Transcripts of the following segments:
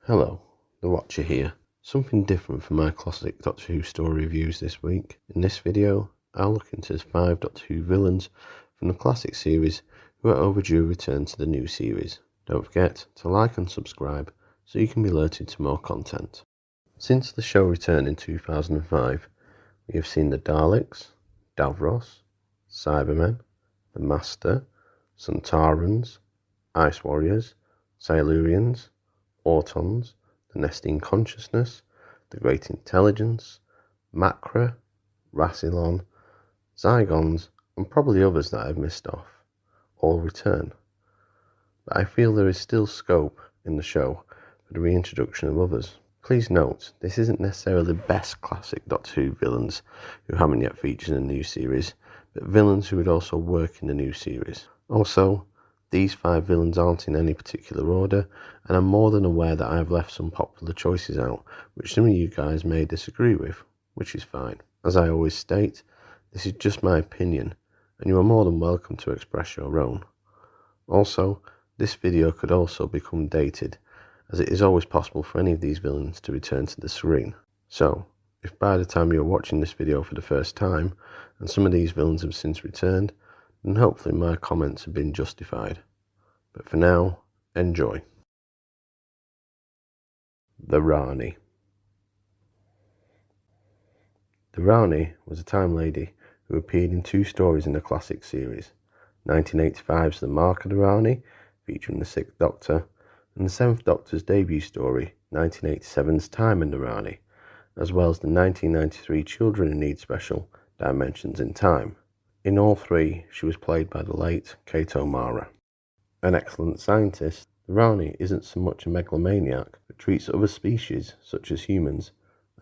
Hello, the Watcher here. Something different from my classic Doctor Who story reviews this week. In this video, I'll look into 5 Doctor Who villains from the classic series who are overdue return to the new series. Don't forget to like and subscribe so you can be alerted to more content. Since the show returned in 2005, we have seen the Daleks, Davros, Cybermen, the Master, Sontarans, Ice Warriors, Silurians, Rutans, the Nesting Consciousness, the Great Intelligence, Macra, Rassilon, Zygons, and probably others that I've missed off, all return. But I feel there is still scope in the show for the reintroduction of others. Please note, this isn't necessarily the best classic Doctor Who villains who haven't yet featured in the new series, but villains who would also work in the new series. Also, these 5 villains aren't in any particular order, and I'm more than aware that I have left some popular choices out, which some of you guys may disagree with, which is fine. As I always state, this is just my opinion, and you are more than welcome to express your own. Also, this video could also become dated, as it is always possible for any of these villains to return to the screen. So, if by the time you are watching this video for the first time, and some of these villains have since returned, then hopefully my comments have been justified. But for now, enjoy. The Rani. The Rani was a time lady who appeared in 2 stories in the classic series, 1985's The Mark of the Rani, featuring the 6th Doctor, and the 7th Doctor's debut story, 1987's Time in the Rani, as well as the 1993 Children in Need special, Dimensions in Time. In all 3, she was played by the late Kate O'Mara. An excellent scientist, the Rani isn't so much a megalomaniac, but treats other species, such as humans,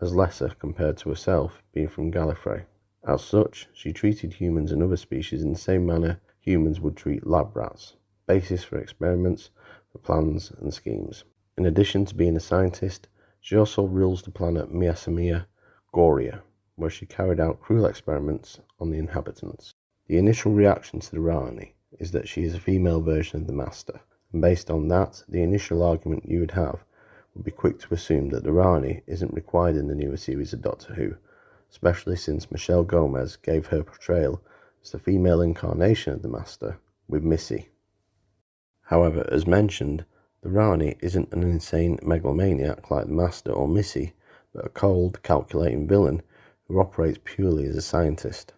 as lesser compared to herself, being from Gallifrey. As such, she treated humans and other species in the same manner humans would treat lab rats, basis for experiments, for plans and schemes. In addition to being a scientist, she also rules the planet Miasamia Goria, where she carried out cruel experiments on the inhabitants. The initial reaction to the Rani is that she is a female version of the Master, and based on that, the initial argument you would have would be quick to assume that the Rani isn't required in the newer series of Doctor Who, especially since Michelle Gomez gave her portrayal as the female incarnation of the Master with Missy. However, as mentioned, the Rani isn't an insane megalomaniac like the Master or Missy, but a cold, calculating villain who operates purely as a scientist.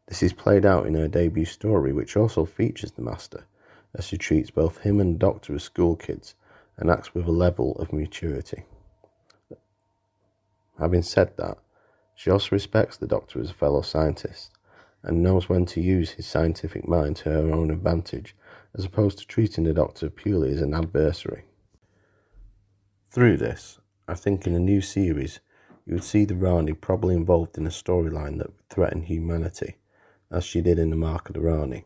This is played out in her debut story, which also features the Master, as she treats both him and the Doctor as school kids and acts with a level of maturity. Having said that, she also respects the Doctor as a fellow scientist and knows when to use his scientific mind to her own advantage, as opposed to treating the Doctor purely as an adversary. Through this, I think in a new series, you would see the Rani probably involved in a storyline that would threaten humanity, as she did in The Mark of the Rani.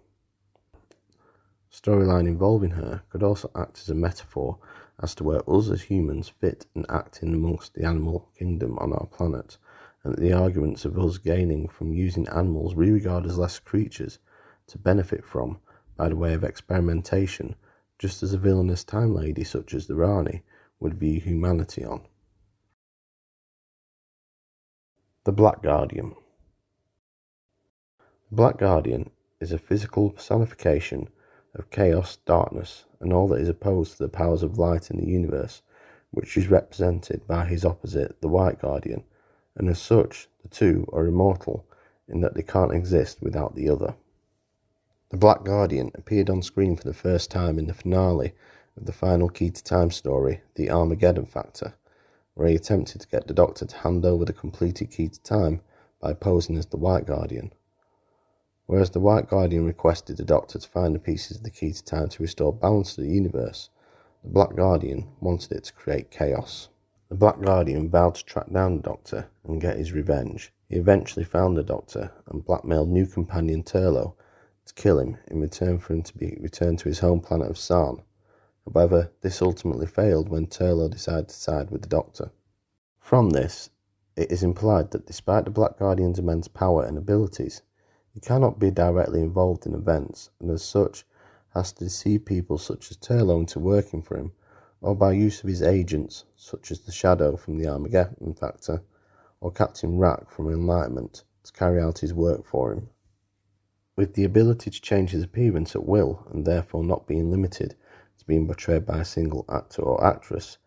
Storyline involving her could also act as a metaphor as to where us as humans fit and act in amongst the animal kingdom on our planet, and the arguments of us gaining from using animals we regard as lesser creatures to benefit from by the way of experimentation, just as a villainous time lady such as the Rani would view humanity on. The Black Guardian. The Black Guardian is a physical personification of chaos, darkness, and all that is opposed to the powers of light in the universe, which is represented by his opposite, the White Guardian, and as such, the two are immortal in that they can't exist without the other. The Black Guardian appeared on screen for the first time in the finale of the final Key to Time story, The Armageddon Factor, where he attempted to get the Doctor to hand over the completed Key to Time by posing as the White Guardian. Whereas the White Guardian requested the Doctor to find the pieces of the Key to Time to restore balance to the universe, the Black Guardian wanted it to create chaos. The Black Guardian vowed to track down the Doctor and get his revenge. He eventually found the Doctor and blackmailed new companion Turlo to kill him in return for him to be returned to his home planet of Sarn. However, this ultimately failed when Turlo decided to side with the Doctor. From this, it is implied that despite the Black Guardian's immense power and abilities, he cannot be directly involved in events, and as such has to deceive people such as Turlo into working for him, or by use of his agents, such as the Shadow from the Armageddon Factor, or Captain Rack from Enlightenment, to carry out his work for him. With the ability to change his appearance at will, and therefore not being limited to being portrayed by a single actor or actress,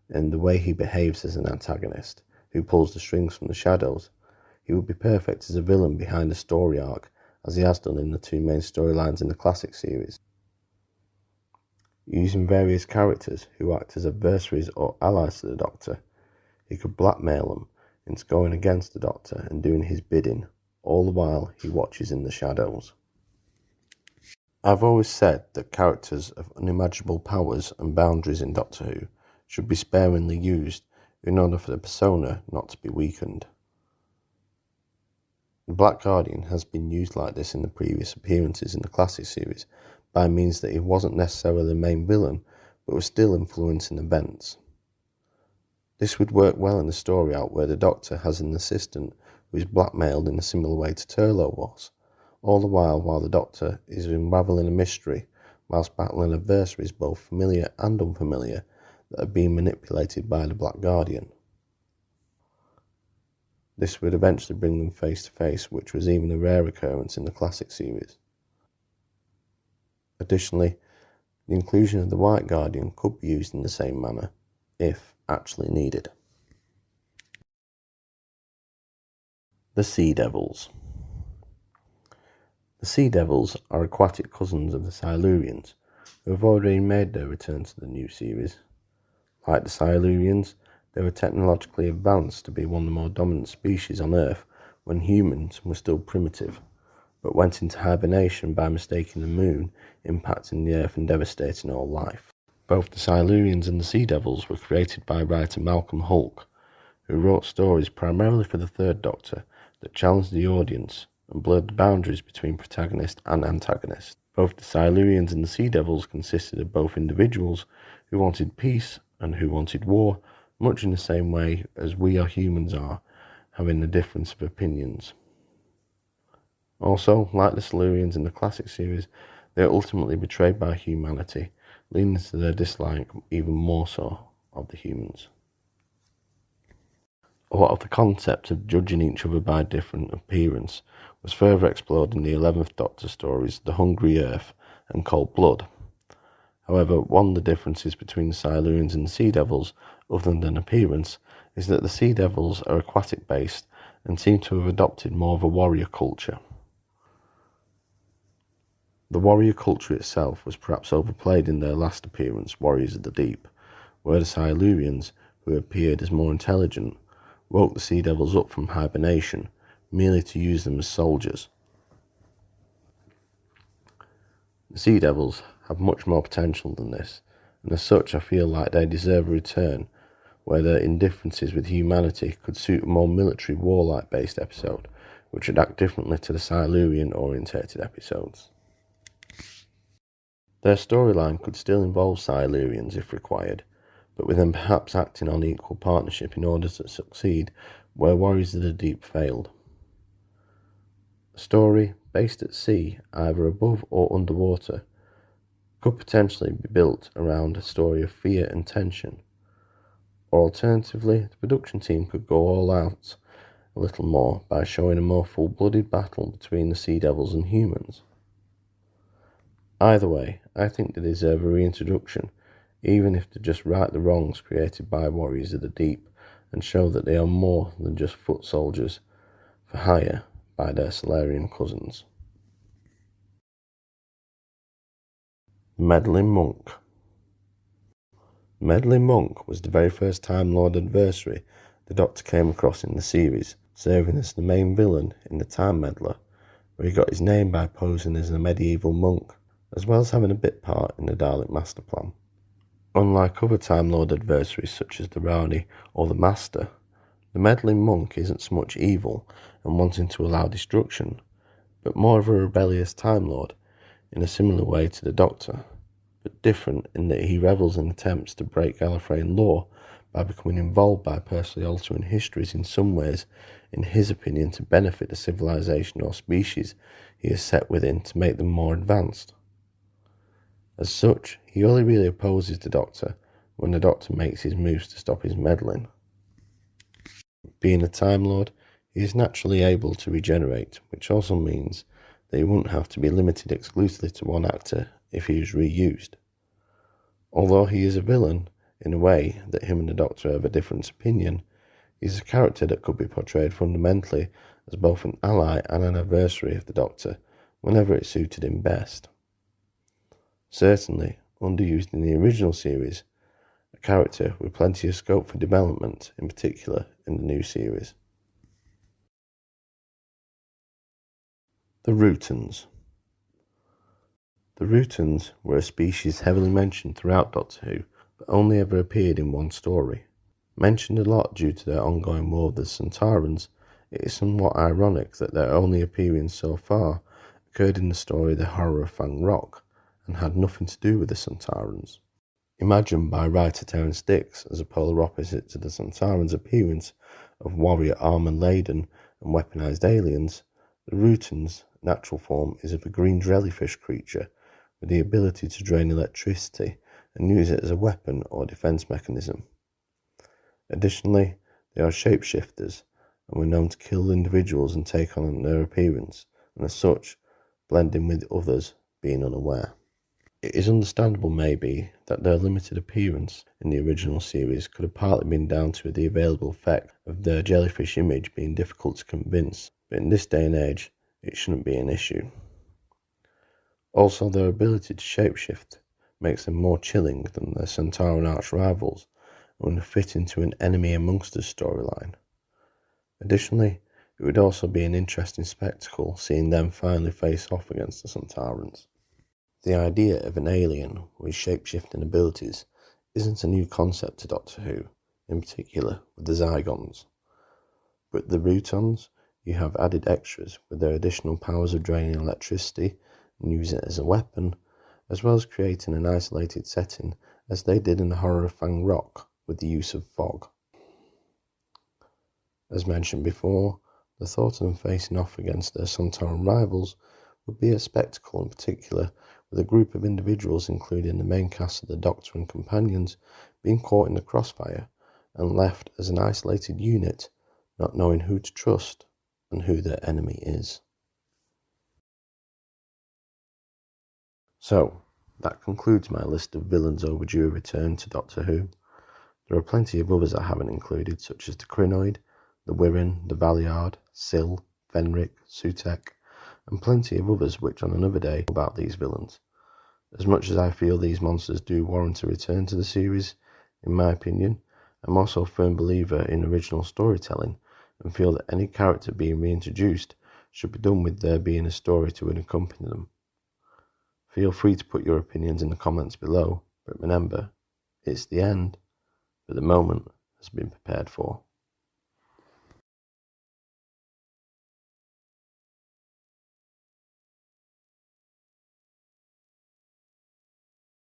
and the way he behaves as an antagonist, who pulls the strings from the shadows, he would be perfect as a villain behind a story arc, as he has done in the two main storylines in the classic series. Using various characters who act as adversaries or allies to the Doctor, he could blackmail them into going against the Doctor and doing his bidding, all the while he watches in the shadows. I've always said that characters of unimaginable powers and boundaries in Doctor Who should be sparingly used in order for the persona not to be weakened. The Black Guardian has been used like this in the previous appearances in the classic series by means that he wasn't necessarily the main villain but was still influencing events. This would work well in the story arc where the Doctor has an assistant who is blackmailed in a similar way to Turlough was, all the while the Doctor is unravelling a mystery whilst battling adversaries both familiar and unfamiliar that are being manipulated by the Black Guardian. This would eventually bring them face to face, which was even a rare occurrence in the classic series. Additionally, the inclusion of the White Guardian could be used in the same manner, if actually needed. The Sea Devils. The Sea Devils are aquatic cousins of the Silurians, who have already made their return to the new series. Like the Silurians, they were technologically advanced to be one of the more dominant species on Earth when humans were still primitive, but went into hibernation by mistaking the moon impacting the Earth and devastating all life. Both the Silurians and the Sea Devils were created by writer Malcolm Hulke, who wrote stories primarily for the Third Doctor that challenged the audience and blurred the boundaries between protagonist and antagonist. Both the Silurians and the Sea Devils consisted of both individuals who wanted peace and who wanted war, much in the same way as we humans are, having a difference of opinions. Also, like the Silurians in the classic series, they are ultimately betrayed by humanity, leading to their dislike even more so of the humans. A lot of the concept of judging each other by different appearance was further explored in the 11th Doctor stories The Hungry Earth and Cold Blood. However, one of the differences between the Silurians and the Sea Devils, other than appearance, is that the Sea Devils are aquatic based and seem to have adopted more of a warrior culture. The warrior culture itself was perhaps overplayed in their last appearance, Warriors of the Deep, where the Silurians, who appeared as more intelligent, woke the Sea Devils up from hibernation, merely to use them as soldiers. The Sea Devils have much more potential than this, and as such I feel like they deserve a return where their indifferences with humanity could suit a more military warlike based episode, which would act differently to the Silurian orientated episodes. Their storyline could still involve Silurians if required, but with them perhaps acting on equal partnership in order to succeed where Warriors of the Deep failed. A story based at sea, either above or underwater, could potentially be built around a story of fear and tension, or alternatively the production team could go all out a little more by showing a more full-blooded battle between the Sea Devils and humans. Either way, I think they deserve a reintroduction, even if to just right the wrongs created by Warriors of the Deep and show that they are more than just foot soldiers for hire by their Solarian cousins. Meddling Monk. Meddling Monk was the very first Time Lord adversary the Doctor came across in the series, serving as the main villain in The Time Meddler, where he got his name by posing as a medieval monk, as well as having a bit part in the Dalek Master Plan. Unlike other Time Lord adversaries such as the Rani or the Master, the Meddling Monk isn't so much evil and wanting to allow destruction, but more of a rebellious Time Lord, in a similar way to the Doctor, but different in that he revels in attempts to break Gallifreyan law by becoming involved by personally altering histories in some ways, in his opinion, to benefit the civilization or species he is set within to make them more advanced. As such, he only really opposes the Doctor when the Doctor makes his moves to stop his meddling. Being a Time Lord, he is naturally able to regenerate, which also means that he wouldn't have to be limited exclusively to one actor if he is reused. Although he is a villain, in a way that him and the Doctor have a different opinion, he is a character that could be portrayed fundamentally as both an ally and an adversary of the Doctor, whenever it suited him best. Certainly, underused in the original series, a character with plenty of scope for development, in particular in the new series. The Rutans. The Rutans were a species heavily mentioned throughout Doctor Who, but only ever appeared in one story. Mentioned a lot due to their ongoing war with the Sontarans, it is somewhat ironic that their only appearance so far occurred in the story The Horror of Fang Rock, and had nothing to do with the Sontarans. Imagined by writer Terence Dicks as a polar opposite to the Sontarans' appearance of warrior armour-laden and weaponized aliens, the Rutans' natural form is of a green jellyfish creature with the ability to drain electricity and use it as a weapon or defense mechanism. Additionally, they are shapeshifters and were known to kill individuals and take on their appearance, and as such, blend in with others, being unaware. It is understandable, maybe, that their limited appearance in the original series could have partly been down to the available effect of their jellyfish image being difficult to convince, but in this day and age, it shouldn't be an issue. Also, their ability to shapeshift makes them more chilling than their Sontaran arch-rivals, and would fit into an enemy amongst us storyline. Additionally, it would also be an interesting spectacle seeing them finally face off against the Sontarans. The idea of an alien with shape-shifting abilities isn't a new concept to Doctor Who, in particular with the Zygons. But the Rutans, you have added extras with their additional powers of draining electricity and using it as a weapon, as well as creating an isolated setting as they did in the Horror of Fang Rock with the use of fog. As mentioned before, the thought of them facing off against their Sontaran rivals would be a spectacle, in particular with a group of individuals including the main cast of the Doctor and companions being caught in the crossfire and left as an isolated unit, not knowing who to trust and who their enemy is. So, that concludes my list of villains overdue a return to Doctor Who. There are plenty of others I haven't included, such as the Krynoid, the Wirren, the Valiard, Syl, Fenric, Sutekh, and plenty of others which on another day about these villains. As much as I feel these monsters do warrant a return to the series, in my opinion, I'm also a firm believer in original storytelling and feel that any character being reintroduced should be done with there being a story to accompany them. Feel free to put your opinions in the comments below, but remember, it's the end, but the moment has been prepared for.